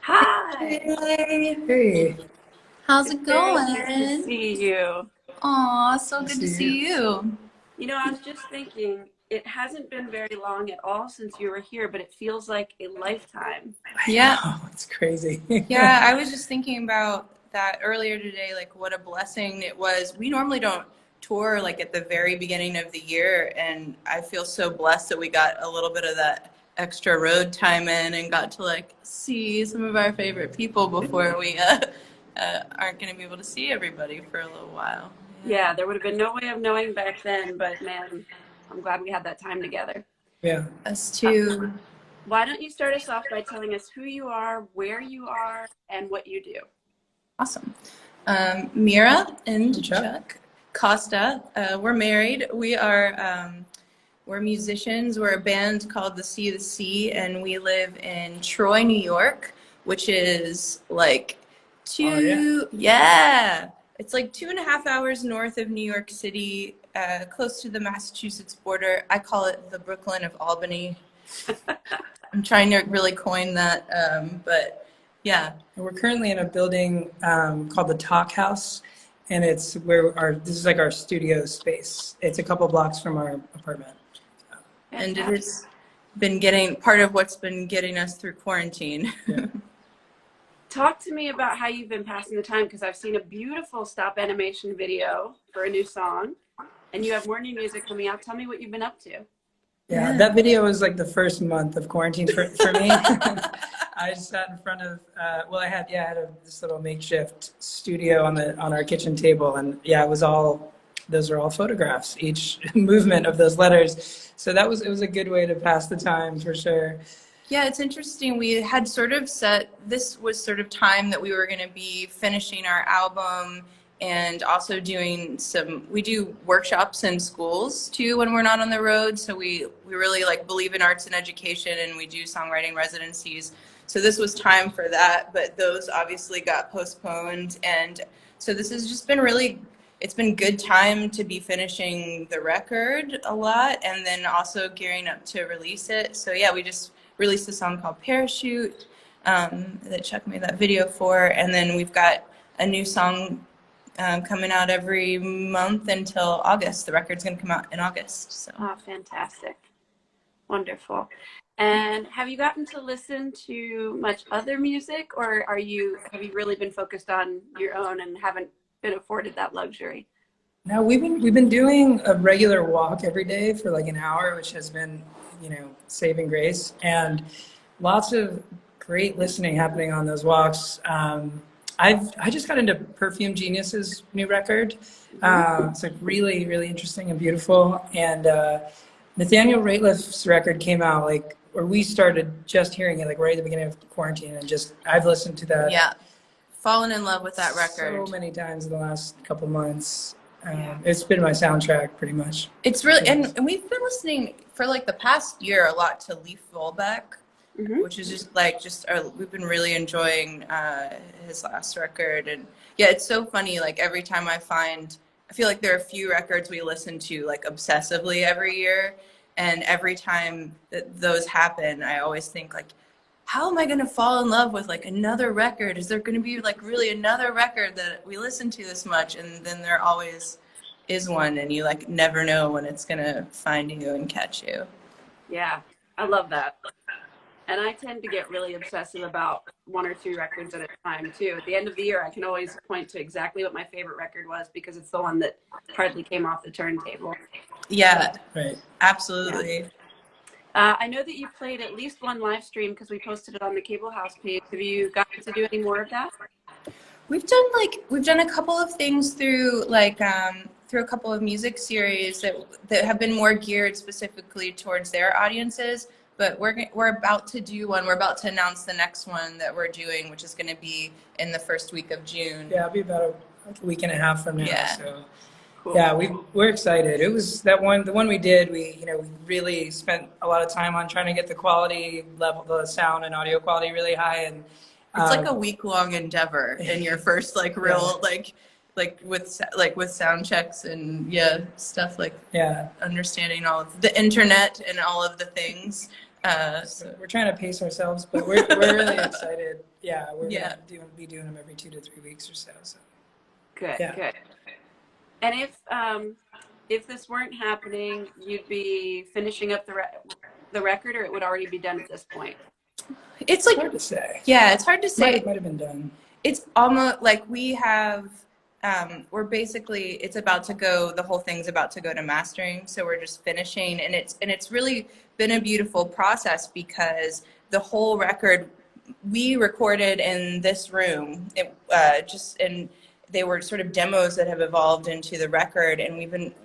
Hi. Hey, hey, How's it's it very going? good to see you. Aw, so To good to see you. see you. I was just thinking, it hasn't been very long at all since you were here, but it feels like a lifetime. I Yeah, know, it's crazy. yeah, I was just thinking about that earlier today, like what a blessing it was. We normally don't tour like at the very beginning of the year, and I feel so blessed that we got a little bit of that extra road time in and got to like see some of our favorite people before we aren't going to be able to see everybody for a little while. Yeah. Yeah, there would have been no way of knowing back then, but man, I'm glad we had that time together. Yeah. Us Uh, too. why don't you start us off by telling us who you are, where you are, and what you do? Awesome. Mira I'm and Chuck. Chuck Costa. We're married. We're musicians. We're a band called the Sea, and we live in Troy, New York, which is like Oh, yeah. yeah, it's like 2.5 hours north of New York City, close to the Massachusetts border. I call it the Brooklyn of Albany. I'm trying to really coin that, but yeah. We're currently in a building called the Talk House, and it's where this is like our studio space. It's a couple blocks from our apartment. And it has been getting part of what's been getting us through quarantine. Yeah. Talk to me about how you've been passing the time, because I've seen a beautiful stop animation video for a new song, and you have more new music coming out. Tell me what you've been up to. Yeah, that video was like the first month of quarantine for me. I sat in front of, well, I had this little makeshift studio on our kitchen table, and yeah, those are all photographs, each movement of those letters. So it was a good way to pass the time for sure. Yeah, it's interesting. We had sort of this was sort of time that we were going to be finishing our album and also we do workshops in schools too when we're not on the road. So we really like believe in arts and education, and we do songwriting residencies. So this was time for that, but those obviously got postponed. And so this has just been it's been good time to be finishing the record a lot and then also gearing up to release it. So yeah, we just released a song called Parachute that Chuck made that video for. And then we've got a new song coming out every month until August. The record's going to come out in August. So. Oh, fantastic. Wonderful. And have you gotten to listen to much other music, or have you really been focused on your own and haven't been afforded that luxury? No, we've been doing a regular walk every day for like an hour, which has been, saving grace, and lots of great listening happening on those walks. I just got into Perfume Genius's new record. It's like really, really interesting and beautiful. And Nathaniel Rateliff's record came out or we started just hearing it like right at the beginning of quarantine, and I've listened to that. Yeah, fallen in love with that record So many times in the last couple months. It's been my soundtrack pretty much. It's really, and we've been listening for like the past year a lot to Leif Volbeck, which is we've been really enjoying his last record. And yeah, it's so funny. Like every time I feel like there are a few records we listen to like obsessively every year. And every time that those happen, I always think like, how am I going to fall in love with like another record? Is there going to be like really another record that we listen to this much? And then there always is one, and you like never know when it's going to find you and catch you. Yeah, I love that. And I tend to get really obsessive about one or two records at a time too. At the end of the year, I can always point to exactly what my favorite record was because it's the one that hardly came off the turntable. Yeah, right. Absolutely. Yeah. I know that you played at least one live stream because we posted it on the Cable House page. Have you gotten to do any more of that? We've done a couple of things through through a couple of music series that have been more geared specifically towards their audiences. But we're about to do one. We're about to announce the next one that we're doing, which is going to be in the first week of June. Yeah, it'll be about a week and a half from now. Yeah. So. Cool. Yeah, we're excited. It was the one we did. We really spent a lot of time on trying to get the quality level, the sound and audio quality really high, and it's like a week-long endeavor in your first real with sound checks and stuff understanding all of the internet and all of the things. So we're trying to pace ourselves, but we're really excited. Yeah, we're Yeah. gonna be doing them every 2 to 3 weeks or so. So Good, yeah. good. And if this weren't happening, you'd be finishing up the record, or it would already be done at this point? It's like, Hard to say. yeah, it's hard to say. Might have been done. It's almost like we have, we're basically, it's about to go, the whole thing's about to go to mastering. So we're just finishing, and it's really been a beautiful process because the whole record we recorded in this room, and they were sort of demos that have evolved into the record. And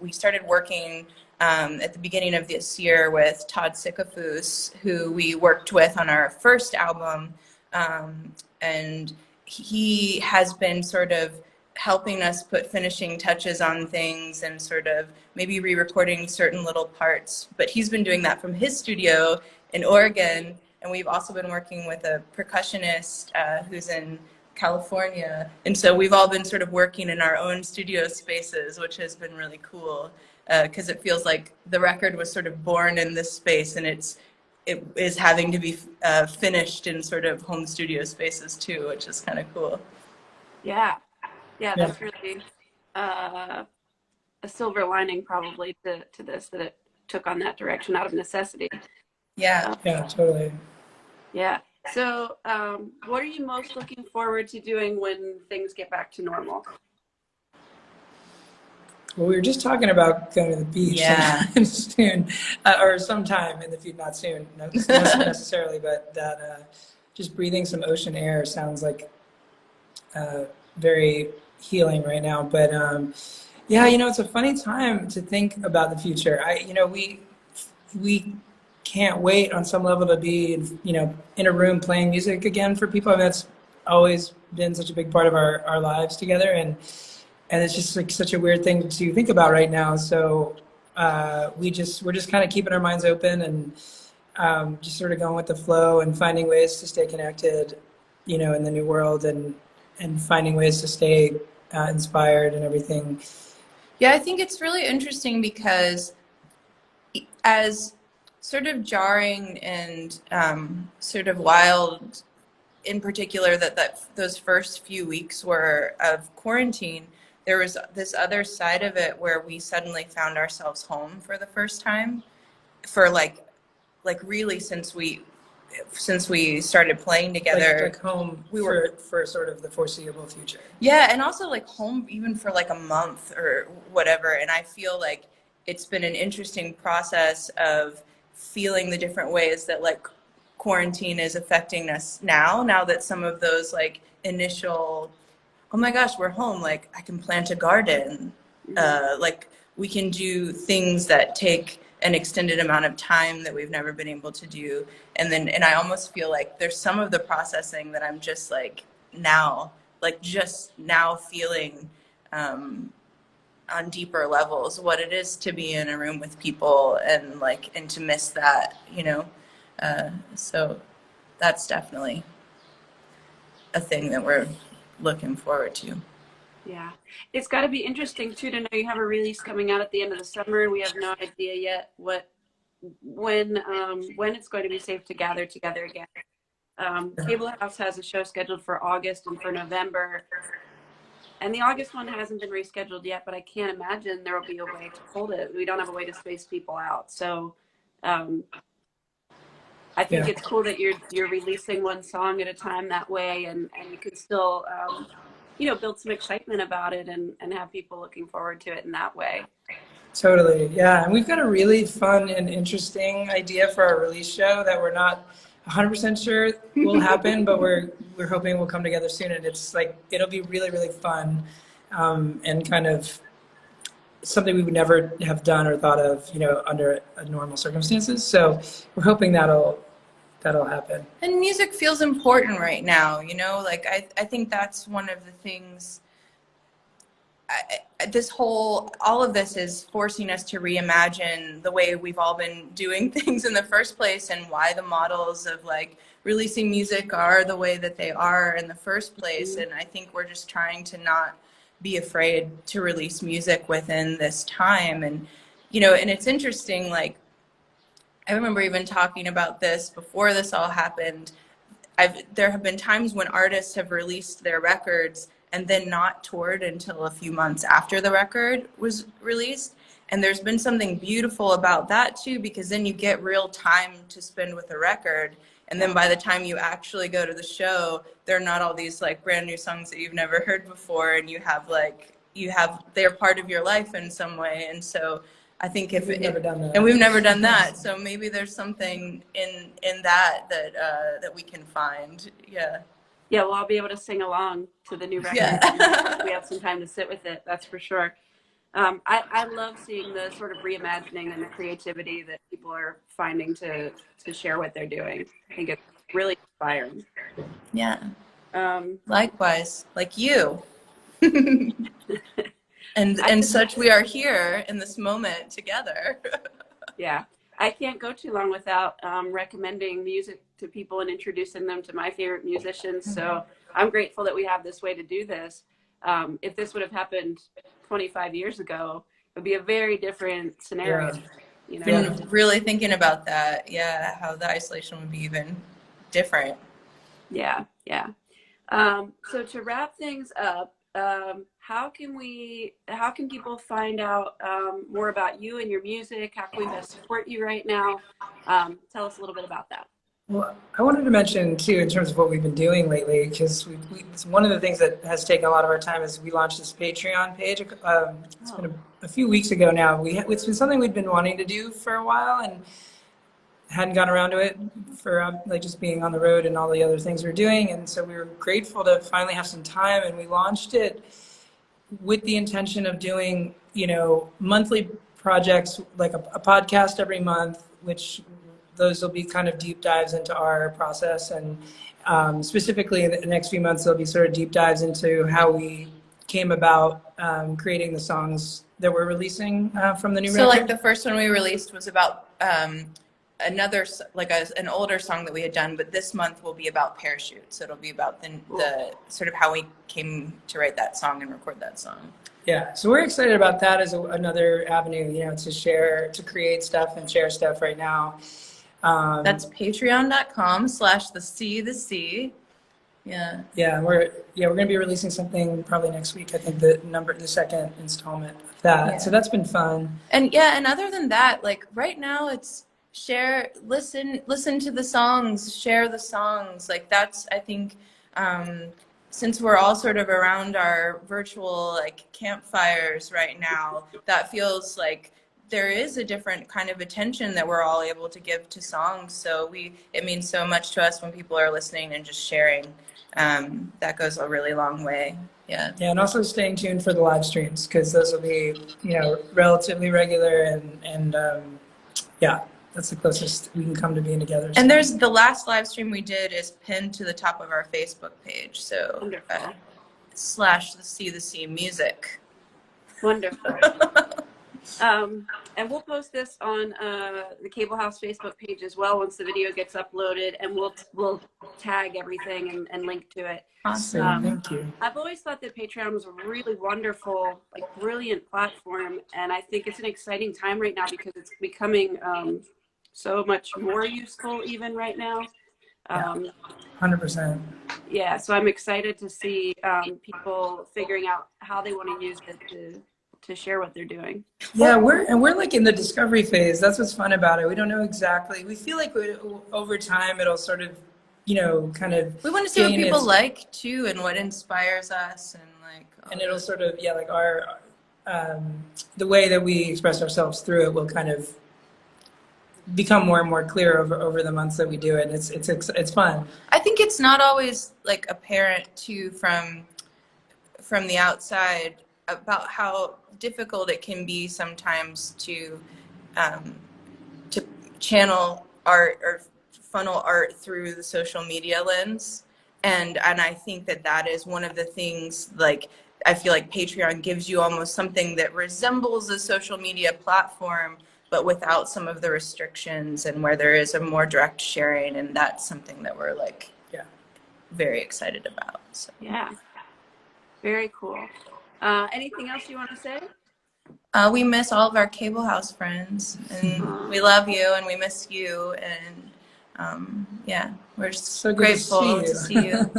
we started working at the beginning of this year with Todd Sikafus, who we worked with on our first album. And he has been sort of helping us put finishing touches on things and sort of maybe re-recording certain little parts. But he's been doing that from his studio in Oregon. And we've also been working with a percussionist who's in California. And so we've all been sort of working in our own studio spaces, which has been really cool because it feels like the record was sort of born in this space, and it is having to be finished in sort of home studio spaces too, which is kind of cool. Yeah, that's really a silver lining probably to this, that it took on that direction out of necessity. Yeah. Yeah, totally. Yeah. So, what are you most looking forward to doing when things get back to normal? Well, we were just talking about going to the beach soon, or sometime in the future, not soon, not necessarily, but that just breathing some ocean air sounds like very healing right now. But yeah, it's a funny time to think about the future. We can't wait on some level to be, in a room playing music again for people. I mean, that's always been such a big part of our lives together, and it's just like such a weird thing to think about right now. So we're just kind of keeping our minds open and just sort of going with the flow and finding ways to stay connected, in the new world, and finding ways to stay inspired and everything. Yeah, I think it's really interesting because as sort of jarring and sort of wild, in particular, that those first few weeks were of quarantine, there was this other side of it where we suddenly found ourselves home for the first time for like really since we started playing together. Like home for sort of the foreseeable future. Yeah, and also like home even for like a month or whatever. And I feel like it's been an interesting process of feeling the different ways that like quarantine is affecting us now that some of those like initial, oh my gosh, we're home, like I can plant a garden, like we can do things that take an extended amount of time that we've never been able to do. And I almost feel like there's some of the processing that I'm just like just now feeling on deeper levels what it is to be in a room with people and to miss that, so that's definitely a thing that we're looking forward to. Yeah, it's got to be interesting too to know you have a release coming out at the end of the summer. We have no idea yet when it's going to be safe to gather together again. Cable House has a show scheduled for August and for November, and the August one hasn't been rescheduled yet, but I can't imagine there will be a way to hold it. We don't have a way to space people out, so I think it's cool that you're releasing one song at a time that way, and you can still build some excitement about it and have people looking forward to it in that way. Totally, yeah. And we've got a really fun and interesting idea for our release show that we're not 100% sure will happen, but we're hoping will come together soon. And it's like, it'll be really, really fun and kind of something we would never have done or thought of, under normal circumstances. So we're hoping that'll happen. And music feels important right now, like I think that's one of the things. All of this is forcing us to reimagine the way we've all been doing things in the first place, and why the models of like releasing music are the way that they are in the first place. And I think we're just trying to not be afraid to release music within this time. And and it's interesting, like I remember even talking about this before this all happened. There have been times when artists have released their records and then not toured until a few months after the record was released. And there's been something beautiful about that too, because then you get real time to spend with a record. And then by the time you actually go to the show, they're not all these like brand new songs that you've never heard before. And they're part of your life in some way. And so I think We've never done that. and we've never done that. So maybe there's something in that we can find. Yeah. Yeah, well, I'll be able to sing along to the new record. Yeah. We have some time to sit with it, that's for sure. I love seeing the sort of reimagining and the creativity that people are finding to share what they're doing. I think it's really inspiring. Yeah. Um, Likewise, like you. and such we are here in this moment together. Yeah, I can't go too long without recommending music to people and introducing them to my favorite musicians. So I'm grateful that we have this way to do this. If this would have happened 25 years ago, it would be a very different scenario. Yeah. You know? Been really thinking about that. Yeah, how the isolation would be even different. Yeah, yeah. So to wrap things up, how can people find out more about you and your music? How can we best support you right now? Tell us a little bit about that. Well, I wanted to mention too, in terms of what we've been doing lately, because it's one of the things that has taken a lot of our time is we launched this Patreon page. It's been a few weeks ago now. It's been something we'd been wanting to do for a while and hadn't gotten around to it for like just being on the road and all the other things we're doing. And so we were grateful to finally have some time, and we launched it with the intention of doing, monthly projects, like a podcast every month, which those will be kind of deep dives into our process. And specifically in the next few months, there'll be sort of deep dives into how we came about creating the songs that we're releasing from the new record. So like the first one we released was about an older song that we had done, but this month will be about Parachute. So it'll be about the sort of how we came to write that song and record that song. Yeah, so we're excited about that as another avenue, to create stuff and share stuff right now. That's patreon.com/the Yeah. Yeah, we're going to be releasing something probably next week. I think the second installment of that. Yeah. So that's been fun. And other than that, like right now it's listen to the songs, share the songs. Like that's, I think, since we're all sort of around our virtual like campfires right now, that feels like there is a different kind of attention that we're all able to give to songs. So it means so much to us when people are listening and just sharing. That goes a really long way. Yeah. Yeah, and also staying tuned for the live streams, because those will be, relatively regular and that's the closest we can come to being together. And there's the last live stream we did is pinned to the top of our Facebook page. So /the music. Wonderful. And we'll post this on the Cable House Facebook page as well once the video gets uploaded, and we'll tag everything and link to it. Awesome. Thank you. I've always thought that Patreon was a really wonderful, brilliant platform, and I think it's an exciting time right now because it's becoming so much more useful even right now. 100%. Yeah, so I'm excited to see people figuring out how they want to use it to share what they're doing. Yeah, we're like in the discovery phase. That's what's fun about it. We don't know exactly. We feel like over time it'll sort of, kind of. We want to see what people like too, and what inspires us, and and it'll sort of like our the way that we express ourselves through it will kind of become more and more clear over the months that we do it. It's fun. I think it's not always like apparent from the outside about how difficult it can be sometimes to channel art or funnel art through the social media lens, and I think that is one of the things. Like I feel like Patreon gives you almost something that resembles a social media platform, but without some of the restrictions, and where there is a more direct sharing, and that's something that we're very excited about. So. Yeah, very cool. Anything else you want to say? We miss all of our Cable House friends, and we love you, and we miss you, and yeah, we're So good grateful to to see see you.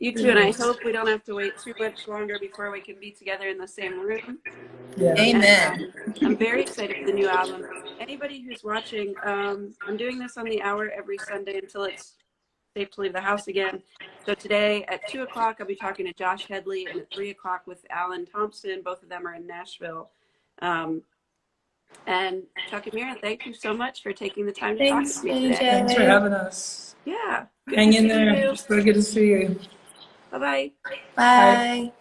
You too, and I hope we don't have to wait too much longer before we can be together in the same room. Yeah. Amen. And I'm very excited for the new album. Anybody who's watching, I'm doing this on the hour every Sunday until it's safe to leave the house again. So today at 2 o'clock, I'll be talking to Josh Headley, and at 3 o'clock with Alan Thompson. Both of them are in Nashville. And Chuck Mira, thank you so much for taking the time to Thanks, talk to me today. Thanks for having us. Yeah. Good Hang to in see there. you. It's really good to see you. Bye-bye. Bye.